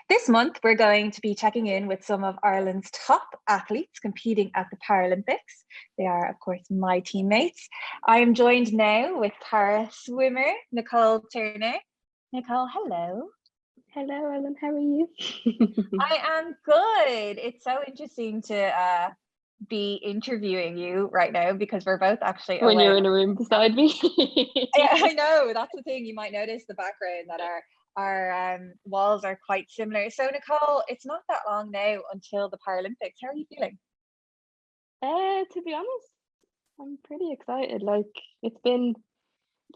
This month, we're going to be checking in with some of Ireland's top athletes competing at the Paralympics. They are, of course, my teammates. I am joined now with para swimmer Nicole Turner. Nicole, hello. Hello, Ellen. How are you? I am good. It's so interesting to be interviewing you right now because we're both actually when away. you're in a room beside me. Yeah, I know. That's the thing. You might notice the background that our walls are quite similar. So Nicole, it's not that long now until the Paralympics. How are you feeling? To be honest, I'm pretty excited. Like it's been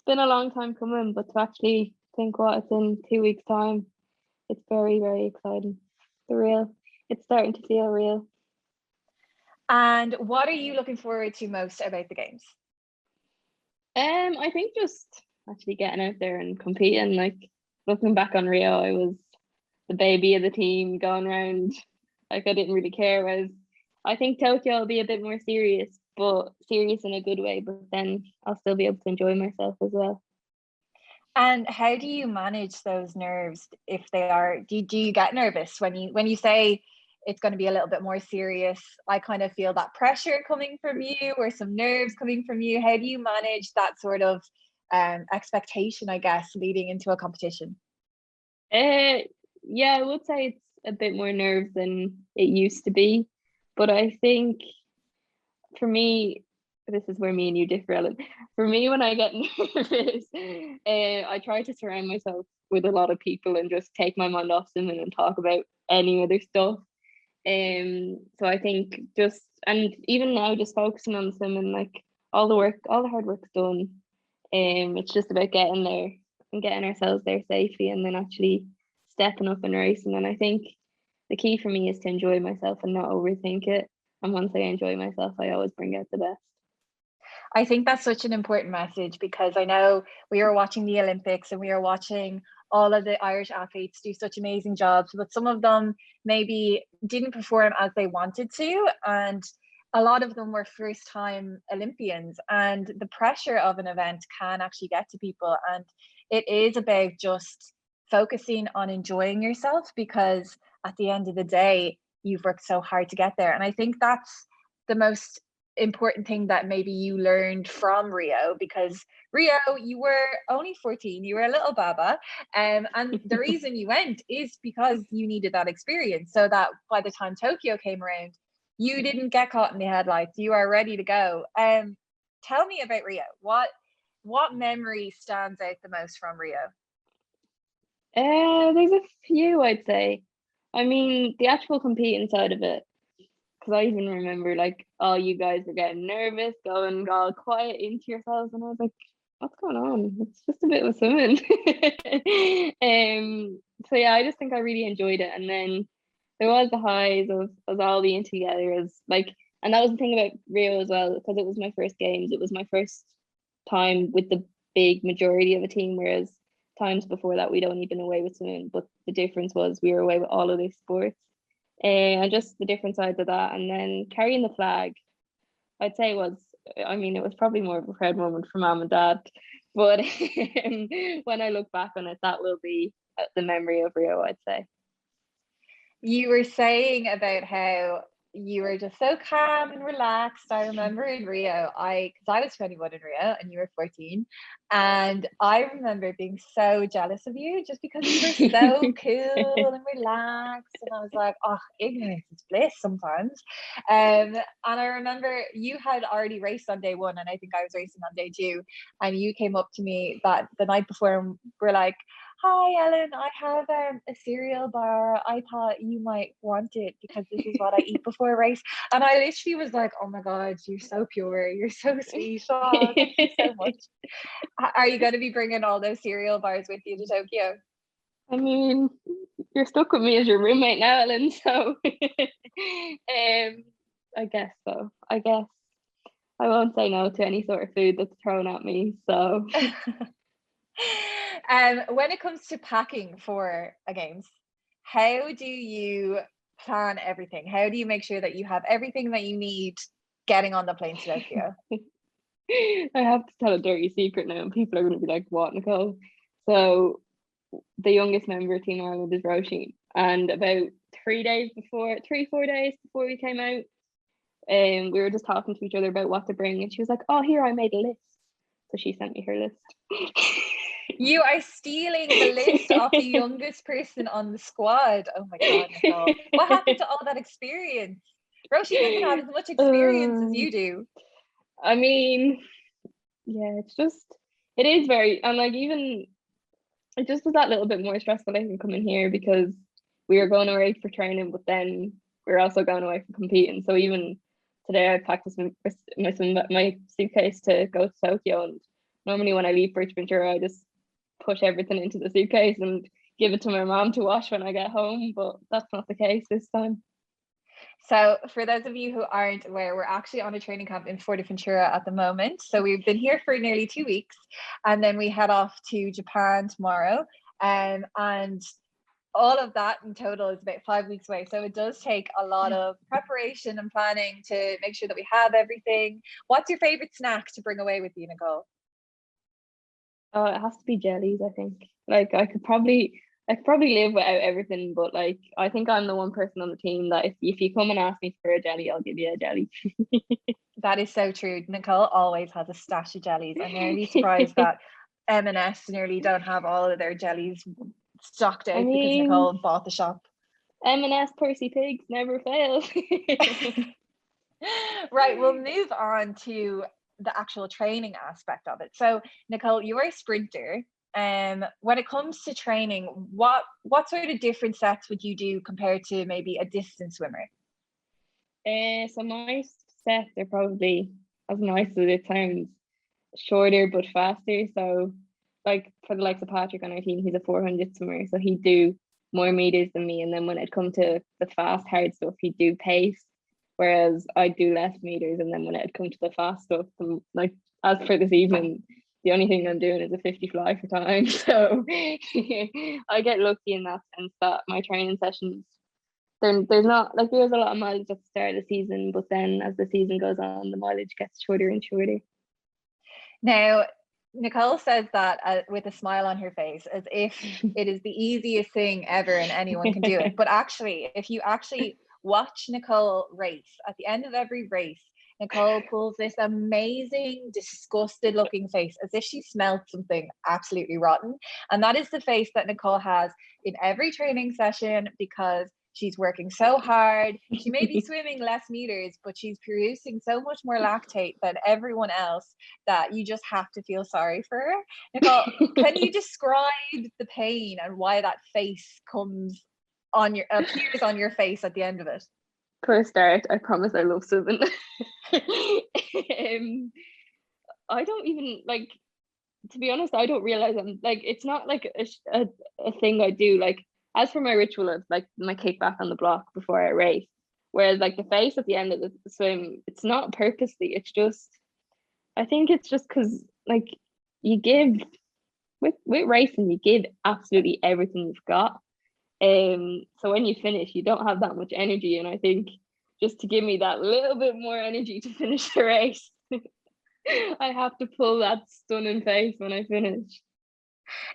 a long time coming, but to actually think what it's in 2 weeks' time, it's very, very exciting. It's starting to feel real. And what are you looking forward to most about the games? I think just actually getting out there and competing. Like looking back on Rio, I was the baby of the team going around. Like I didn't really care. Whereas I think Tokyo will be a bit more serious, but serious in a good way. But then I'll still be able to enjoy myself as well. And how do you manage those nerves if they are? Do you get nervous when you say it's going to be a little bit more serious? I kind of feel that pressure coming from you or some nerves coming from you. How do you manage that sort of expectation, I guess, leading into a competition? Yeah, I would say it's a bit more nerves than it used to be. But I think for me, this is where me and you differ, Ellen. For me, when I get nervous, I try to surround myself with a lot of people and just take my mind off swimming and talk about any other stuff. So I think and even now, just focusing on swimming, like all the hard work's done. It's just about getting there and getting ourselves there safely, and then actually stepping up and racing. And I think the key for me is to enjoy myself and not overthink it. And once I enjoy myself, I always bring out the best. I think that's such an important message because I know we are watching the Olympics and we are watching all of the Irish athletes do such amazing jobs, but some of them maybe didn't perform as they wanted to. And a lot of them were first time Olympians, and the pressure of an event can actually get to people. And it is about just focusing on enjoying yourself because at the end of the day, you've worked so hard to get there. And I think that's the most important thing that maybe you learned from Rio, because Rio, you were only 14, you were a little baba, and the reason you went is because you needed that experience so that by the time Tokyo came around, you didn't get caught in the headlights. You are ready to go. Tell me about Rio. What memory stands out the most from Rio? There's a few, I'd say. I mean, the actual competing side of it, because I even remember like, oh, you guys were getting nervous, going all quiet into yourselves, and I was like, what's going on? It's just a bit of swimming. So yeah, I just think I really enjoyed it. And then there was the highs of all being together as like, and that was the thing about Rio as well, because it was my first games. It was my first time with the big majority of a team, whereas times before that we'd only been away with swimming. But the difference was we were away with all of these sports. And just the different sides of that. And then carrying the flag, I'd say it was probably more of a proud moment for mom and dad. But when I look back on it, that will be the memory of Rio, I'd say. You were saying about how you were just so calm and relaxed. I remember in Rio, because I was 21 in Rio and you were 14, and I remember being so jealous of you just because you were so cool and relaxed, and I was like, oh, ignorance is bliss sometimes. And I remember you had already raced on day one, and I think I was racing on day two, and you came up to me that the night before and were like, hi Ellen, I have a cereal bar. I thought you might want it because this is what I eat before a race. And I literally was like, oh my God, you're so pure. You're so sweet. Oh, thank you so much. Are you going to be bringing all those cereal bars with you to Tokyo? I mean, you're stuck with me as your roommate now, Ellen. So I guess so. I guess I won't say no to any sort of food that's thrown at me. So when it comes to packing for a games, how do you plan everything? How do you make sure that you have everything that you need getting on the plane to Tokyo? I have to tell a dirty secret now, and people are going to be like, what, Nicole? So the youngest member of Team Ireland is Roisin, and about 4 days before we came out, we were just talking to each other about what to bring, and she was like, "Oh, here, I made a list." So she sent me her list. You are stealing the list of the youngest person on the squad. Oh my God, Nicole. What happened to all that experience? Roisin doesn't have as much experience as you do. I mean, yeah, it is very, and like, even it just was that little bit more stressful, I think, coming here, because we were going away for training, but then we are also going away for competing. So even today I packed my suitcase to go to Tokyo, and normally when I leave for Ventura, I just push everything into the suitcase and give it to my mom to wash when I get home, but that's not the case this time. So for those of you who aren't aware, we're actually on a training camp in Ventura at the moment. So we've been here for nearly 2 weeks, and then we head off to Japan tomorrow. And all of that in total is about 5 weeks away. So it does take a lot of preparation and planning to make sure that we have everything. What's your favorite snack to bring away with you, Nicole? Oh, it has to be jellies, I think. Like, I could probably live without everything, but like, I think I'm the one person on the team that if you come and ask me for a jelly, I'll give you a jelly. That is so true. Nicole always has a stash of jellies. I'm nearly surprised that M&S nearly don't have all of their jellies stocked out because Nicole bought the shop. M&S Percy Pigs never fails. Right, we'll move on to the actual training aspect of it. So Nicole, you're a sprinter. When it comes to training, what sort of different sets would you do compared to maybe a distance swimmer? So my sets are probably, as nice as it sounds, shorter but faster. So like, for the likes of Patrick on our team, he's a 400 swimmer, so he'd do more meters than me, and then when it come to the fast hard stuff, he'd do pace, whereas I do less meters. And then when it come to the fast stuff, like, as for this evening, the only thing I'm doing is a 50 fly for time. So I get lucky in that sense that my training sessions, there's not like, there's a lot of mileage at the start of the season, but then as the season goes on, the mileage gets shorter and shorter. Now, Nicole says that with a smile on her face, as if it is the easiest thing ever and anyone can do it. But actually, if you actually watch Nicole race, at the end of every race, Nicole pulls this amazing, disgusted looking face as if she smelled something absolutely rotten. And that is the face that Nicole has in every training session, because she's working so hard. She may be swimming less meters, but she's producing so much more lactate than everyone else that you just have to feel sorry for her. Nicole, can you describe the pain and why that face appears on your face at the end of it? For a start, I promise I love swimming. I don't even, like, to be honest, I don't realize I'm like, it's not like a thing I do. Like, as for my ritual of like my kick back on the block before I race, whereas like the face at the end of the swim, it's not purposely, it's just, I think it's just because, like, you give with racing, you give absolutely everything you've got. So when you finish, you don't have that much energy, and I think just to give me that little bit more energy to finish the race, I have to pull that stunning face when I finish.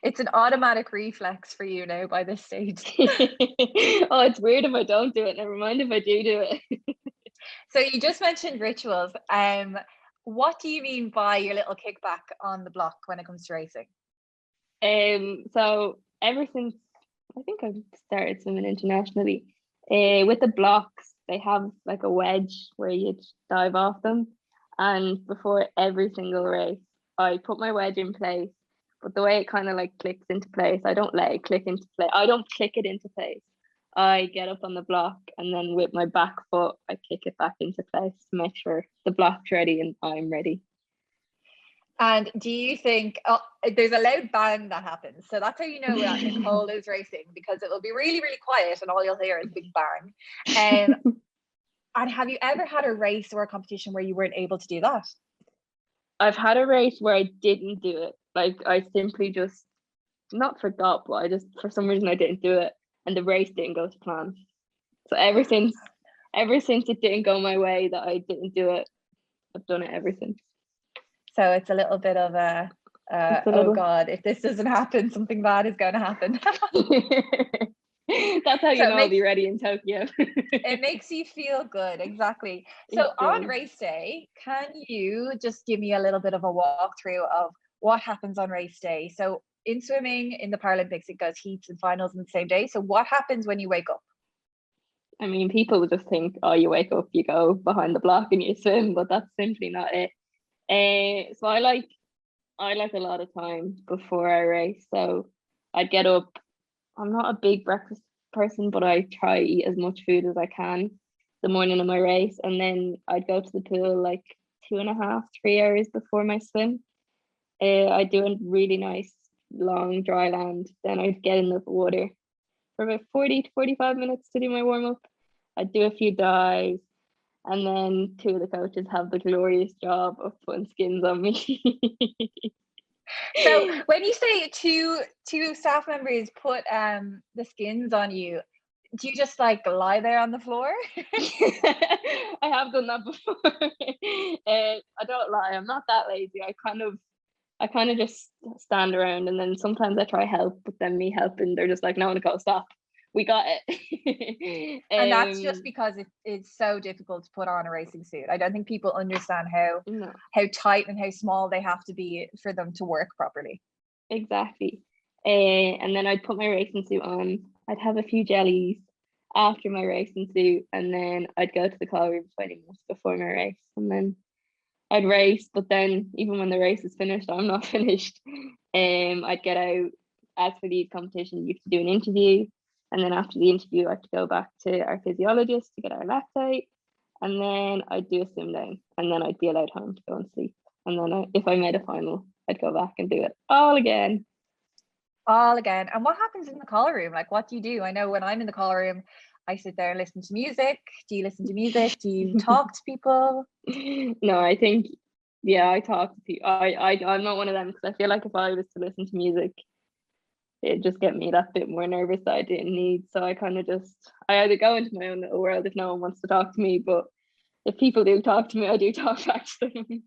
It's an automatic reflex for you now by this stage. Oh, it's weird if I don't do it. Never mind if I do it. So you just mentioned rituals. What do you mean by your little kickback on the block when it comes to racing? So ever since I think I started swimming internationally, with the blocks, they have like a wedge where you dive off them. And before every single race, I put my wedge in place. But the way it kind of like clicks into place, I don't let it click into place. I don't click it into place. I get up on the block, and then with my back foot, I kick it back into place to make sure the block's ready and I'm ready. And do you think there's a loud bang that happens? So that's how you know that Nicole is racing, because it will be really, really quiet and all you'll hear is a big bang. And have you ever had a race or a competition where you weren't able to do that? I've had a race where I didn't do it. Like, I simply just not forgot, but I just, for some reason, I didn't do it, and the race didn't go to plan. So ever since it didn't go my way, that I didn't do it, I've done it ever since. So it's a little bit of a It's a Oh little. God, if this doesn't happen, something bad is going to happen. That's how you So know I'll be ready in Tokyo. it makes you feel good, exactly. It So on does. race day, can you just give me a little bit of a walkthrough of what happens on race day? So in swimming, in the Paralympics, it goes heats and finals in the same day. So what happens when you wake up? I mean, people would just think, oh, you wake up, you go behind the block and you swim, but that's simply not it. So I like a lot of time before I race. So I'd get up. I'm not a big breakfast person, but I try to eat as much food as I can the morning of my race, and then I'd go to the pool like 2.5, 3 hours before my swim. I'd do a really nice long dry land. Then I'd get in the water for about 40 to 45 minutes to do my warm up. I'd do a few dives, and then two of the coaches have the glorious job of putting skins on me. So when you say two staff members put the skins on you, do you just like lie there on the floor? I have done that before. I don't lie, I'm not that lazy. I kind of just stand around, and then sometimes I try help, but then me helping, they're just like, no, Nicole, stop. We got it. And that's just because it's so difficult to put on a racing suit. I don't think people understand No, how tight and how small they have to be for them to work properly. exactly. And then I'd put my racing suit on. I'd have a few jellies after my racing suit, and then I'd go to the call room 20 minutes before my race, and then I'd race. But then even when the race is finished, I'm not finished. I'd get out. As for these competitions, you have to do an interview, and then after the interview, I have to go back to our physiologist to get our lactate, and then I'd do a swim down, and then I'd be allowed home to go and sleep. And then if I made a final, I'd go back and do it all again. All again. And what happens in the call room? Like, what do you do? I know when I'm in the call room, I sit there and listen to music. Do you listen to music? Do you talk to people? No, I think, yeah, I talk to people. I'm not one of them, because I feel like if I was to listen to music, it'd just get me that bit more nervous that I didn't need. So I kind of I either go into my own little world if no one wants to talk to me, but if people do talk to me, I do talk back to them.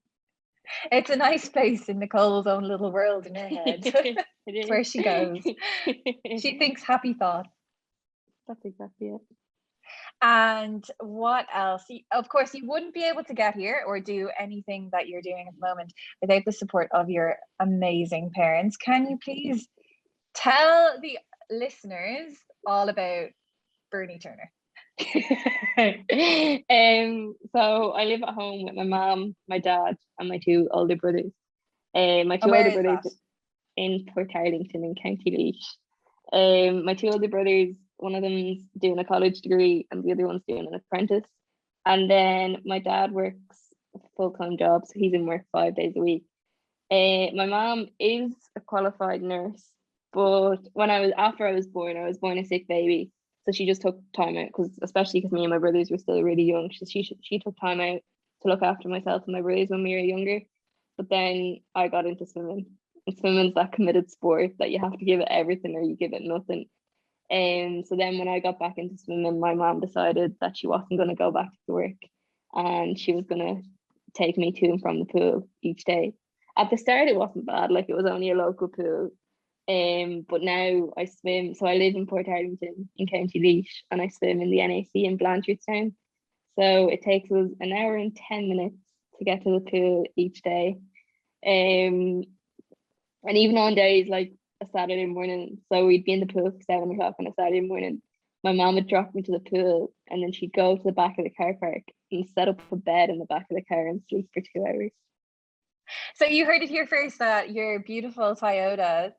It's a nice place in Nicole's own little world in her head. It's where she goes. She thinks happy thoughts. That's exactly it. And what else? Of course, you wouldn't be able to get here or do anything that you're doing at the moment without the support of your amazing parents. Can you please tell the listeners all about Bernie Turner? So I live at home with my mom, my dad, and my two older brothers. My And two where older is brothers that? in Port Arlington in County Laois. My two older brothers, one of them's doing a college degree and the other one's doing an apprentice. And then my dad works a full-time job, so he's in work 5 days a week. My mom is a qualified nurse, but after I was born a sick baby. So she just took time out, especially because me and my brothers were still really young. She took time out to look after myself and my brothers when we were younger. But then I got into swimming. And swimming's that committed sport that you have to give it everything or you give it nothing. And so then when I got back into swimming, my mom decided that she wasn't going to go back to work, and she was going to take me to and from the pool each day. At the start, it wasn't bad, like it was only a local pool. But now I swim. So I live in Port Arlington in County Laois, and I swim in the NAC in Blanchardstown. So it takes us an hour and 10 minutes to get to the pool each day. And even on days like a Saturday morning, so we'd be in the pool for 7 o'clock on a Saturday morning. My mom would drop me to the pool, and then she'd go to the back of the car park and set up a bed in the back of the car and sleep for 2 hours. So you heard it here first, that your beautiful Toyota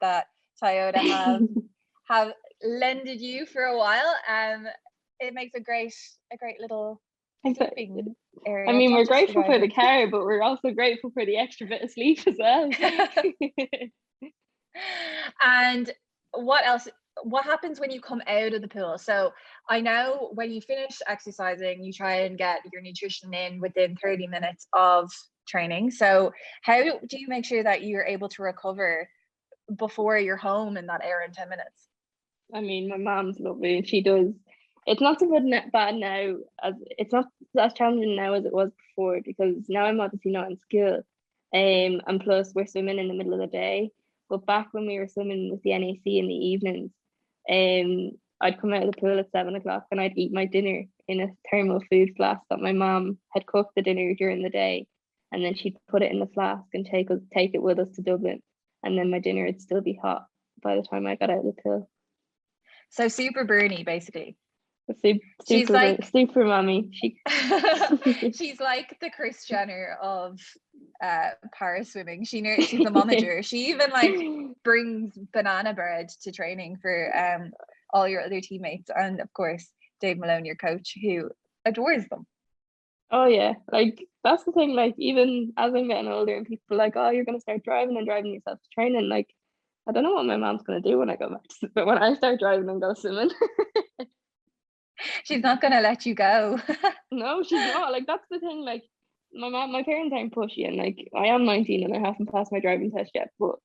have lended you for a while. It makes a great little sleeping area. I mean, we're grateful for the car, but we're also grateful for the extra bit of sleep as well. And what else? What happens when you come out of the pool? So I know when you finish exercising, you try and get your nutrition in within 30 minutes of training. So how do you make sure that you're able to recover before you're home in that hour and 10 minutes? I mean, my mom's lovely, and she does. It's not so bad now, as it's not as challenging now as it was before, because now I'm obviously not in school. And plus we're swimming in the middle of the day. But back when we were swimming with the NAC in the evenings, I'd come out of the pool at 7 o'clock and I'd eat my dinner in a thermal food flask that my mom had cooked the dinner during the day, and then she'd put it in the flask and take it with us to Dublin, and then my dinner would still be hot by the time I got out of the pool. So super Bernie, basically. She's like super mommy. She's like the Kris Jenner of para swimming. She's the momager. She even like brings banana bread to training for all your other teammates, and of course Dave Malone, your coach, who adores them. Oh yeah, like that's the thing. Like even as I'm getting older, and people are like, "Oh, you're gonna start driving and driving yourself to training." Like, I don't know what my mom's gonna do when I go back, but when I start driving and go swimming. She's not gonna let you go. No, she's not. Like that's the thing. Like my parents aren't pushy, and like I am 19 and I haven't passed my driving test yet, but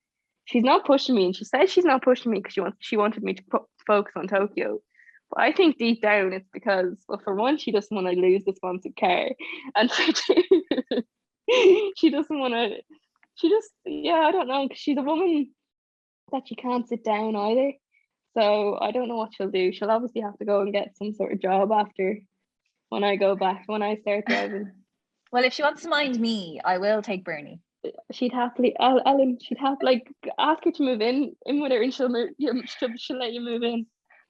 she's not pushing me, and she says she's not pushing me because she wanted me to focus on Tokyo. But I think deep down it's because, well, for one, she doesn't want to lose the sponsored car, and for two, she doesn't want to. She just, yeah, I don't know, because she's a woman that she can't sit down either. So I don't know what she'll do. She'll obviously have to go and get some sort of job after when I start driving. Well, if she wants to mind me, I will take Bernie. She'd happily, Ellen, like ask her to move in with her, and she'll let you move in.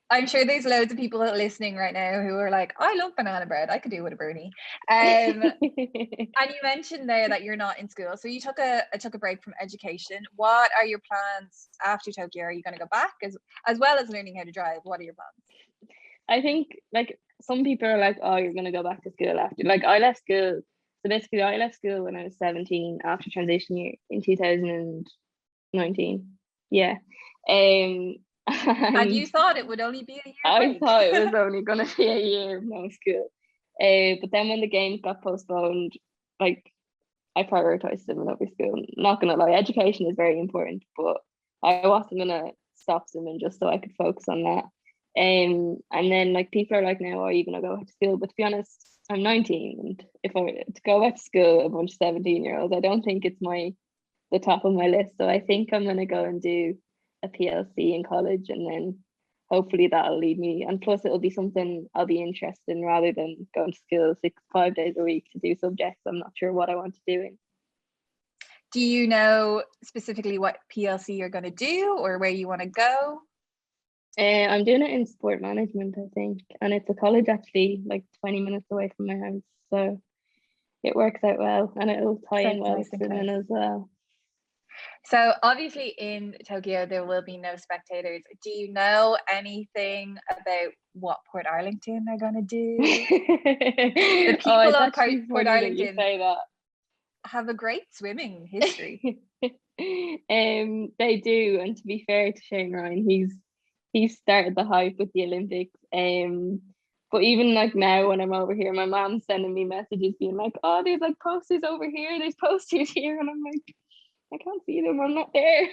I'm sure there's loads of people listening right now who are like, I love banana bread. I could do with a Bernie. And you mentioned there that you're not in school. So you took a break from education. What are your plans after Tokyo? Are you going to go back as well as learning how to drive? What are your plans? I think like some people are like, oh, you're going to go back to school after. Like I left school. So basically I left school when I was 17 after transition year in 2019. Yeah. And you thought it would only be a year break. I thought it was only going to be a year of no school. But then when the games got postponed, like I prioritized swimming over school. Not going to lie, education is very important, but I wasn't going to stop swimming just so I could focus on that. And then like people are like, now are you going to go to school? But to be honest, I'm 19, and if I were to go back to school a bunch of 17-year-olds, I don't think it's the top of my list. So I think I'm going to go and do a PLC in college, and then hopefully that'll lead me, and plus it'll be something I'll be interested in rather than going to school 5 days a week to do subjects I'm not sure what I want to do in. Do you know specifically what PLC you're going to do or where you want to go? I'm doing it in sport management, I think, and it's a college actually like 20 minutes away from my house, so it works out well, and it'll tie in well with swimming as well. So obviously in Tokyo there will be no spectators. Do you know anything about what Port Arlington are going to do? The people of Port Arlington say that. Have a great swimming history. They do, and to be fair to Shane Ryan, he's started the hype with the Olympics. But even like now when I'm over here, my mom's sending me messages being like, oh, there's like posters over here, there's posters here, and I'm like, I can't see them, I'm not there.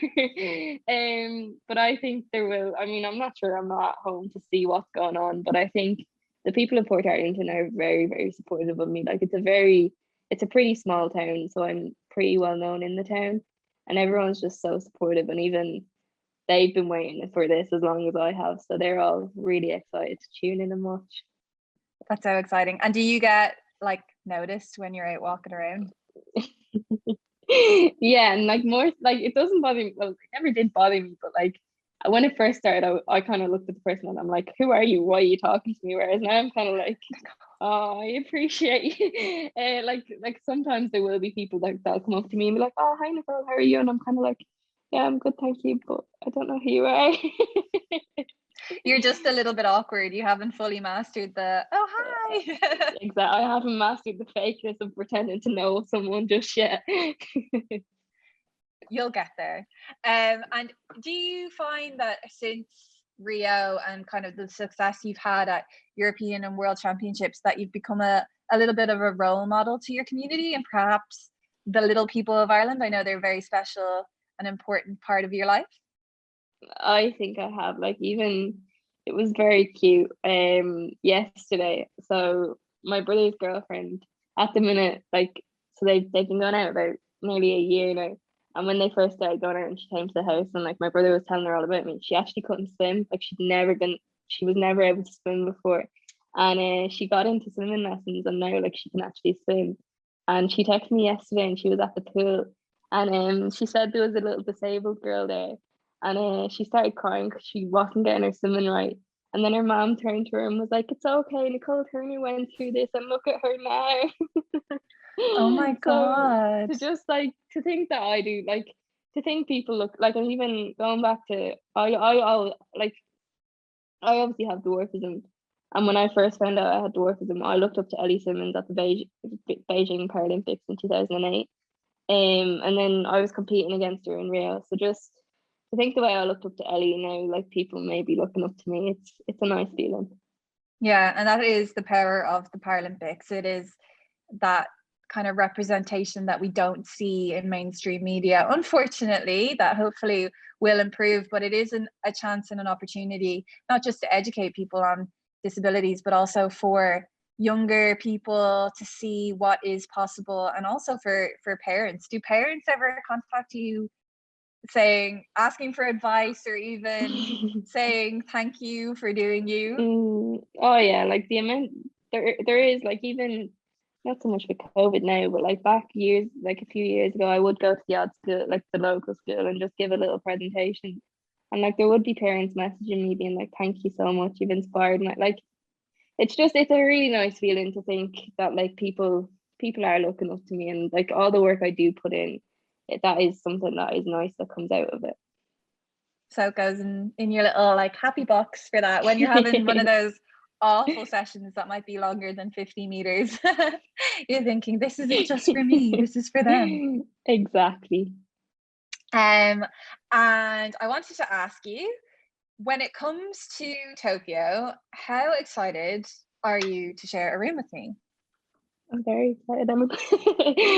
But I think there will. I mean, I'm not sure, I'm not at home to see what's going on, but I think the people of Port Arlington are very, very supportive of me. Like it's a pretty small town, so I'm pretty well known in the town, and everyone's just so supportive, and even they've been waiting for this as long as I have, so they're all really excited to tune in and watch. That's so exciting. And do you get like noticed when you're out walking around? Yeah, and like more like it doesn't bother me. Well, it never did bother me, but like when it first started, I kind of looked at the person and I'm like, who are you? Why are you talking to me? Whereas now I'm kind of like, oh, I appreciate you. Like sometimes there will be people that'll come up to me and be like, oh, hi Nicole, how are you? And I'm kind of like, yeah, I'm good, thank you, but I don't know who you are. You're just a little bit awkward. You haven't fully mastered the, oh, hi. Exactly. I haven't mastered the fakeness of pretending to know someone just yet. You'll get there. And do you find that since Rio and kind of the success you've had at European and World Championships that you've become a little bit of a role model to your community and perhaps the little people of Ireland? I know they're very special, an important part of your life. I think I have, like, even it was very cute yesterday. So my brother's girlfriend at the minute, like, so they've been going out about nearly a year now. And when they first started going out and she came to the house and like my brother was telling her all about me, she actually couldn't swim. Like she was never able to swim before. And she got into swimming lessons and now like she can actually swim. And she texted me yesterday and she was at the pool and she said there was a little disabled girl there. And she started crying because she wasn't getting her swimming right. And then her mom turned to her and was like, "It's okay, Nicole Turner went through this and look at her now." Oh my So God. to just like to think that I do, like to think people look like, I'm even going back to like I obviously have dwarfism. And when I first found out I had dwarfism, I looked up to Ellie Simmons at the Beijing Paralympics in 2008. And then I was competing against her in Rio. So just to think the way I looked up to Ellie now, like people may be looking up to me, it's a nice feeling. Yeah, and that is the power of the Paralympics. It is that kind of representation that we don't see in mainstream media, unfortunately, that hopefully will improve. But it is a chance and an opportunity, not just to educate people on disabilities, but also for younger people to see what is possible, and also for parents. Do parents ever contact you asking for advice, or even saying thank you for doing you? Oh yeah, like the amount there is, like, even not so much with COVID now, but like back years, like a few years ago, I would go to the odd school, like the local school, and just give a little presentation. And like there would be parents messaging me being like, "Thank you so much, you've inspired me." Like it's a really nice feeling to think that like people are looking up to me, and like all the work I do put in, that is something that is nice that comes out of it. So it goes in your little like happy box for that when you're having one of those awful sessions that might be longer than 50 meters. You're thinking, this isn't just for me, this is for them. Exactly. And I wanted to ask you, when it comes to Tokyo, how excited are you to share a room with me? I'm very excited.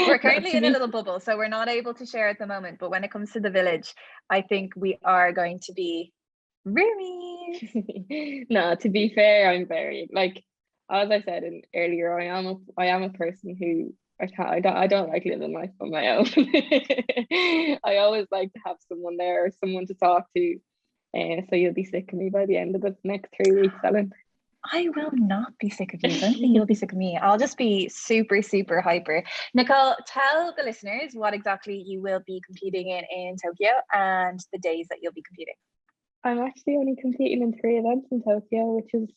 We're currently in a little bubble, so we're not able to share at the moment. But when it comes to the village, I think we are going to be roomies. No, to be fair, I'm very, like, as I said earlier, I am a person who I don't like living life on my own. I always like to have someone there or someone to talk to. So you'll be sick of me by the end of the next 3 weeks, Ellen. I will not be sick of you. Don't think you'll be sick of me. I'll just be super, super hyper. Nicole, tell the listeners what exactly you will be competing in Tokyo and the days that you'll be competing. I'm actually only competing in 3 events in Tokyo, which is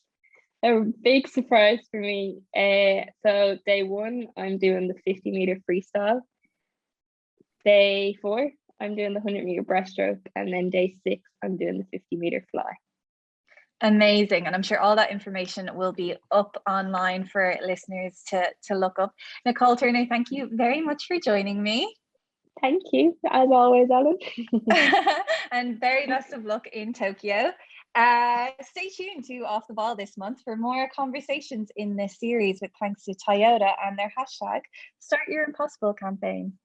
a big surprise for me. So day 1, I'm doing the 50-meter freestyle. Day 4, I'm doing the 100-meter breaststroke, and then day 6, I'm doing the 50-meter fly. Amazing. And I'm sure all that information will be up online for listeners to look up. Nicole Turner, thank you very much for joining me. Thank you, as always, Ellen. And very best of luck in Tokyo. Stay tuned to Off the Ball this month for more conversations in this series, with thanks to Toyota and their hashtag Start Your Impossible campaign.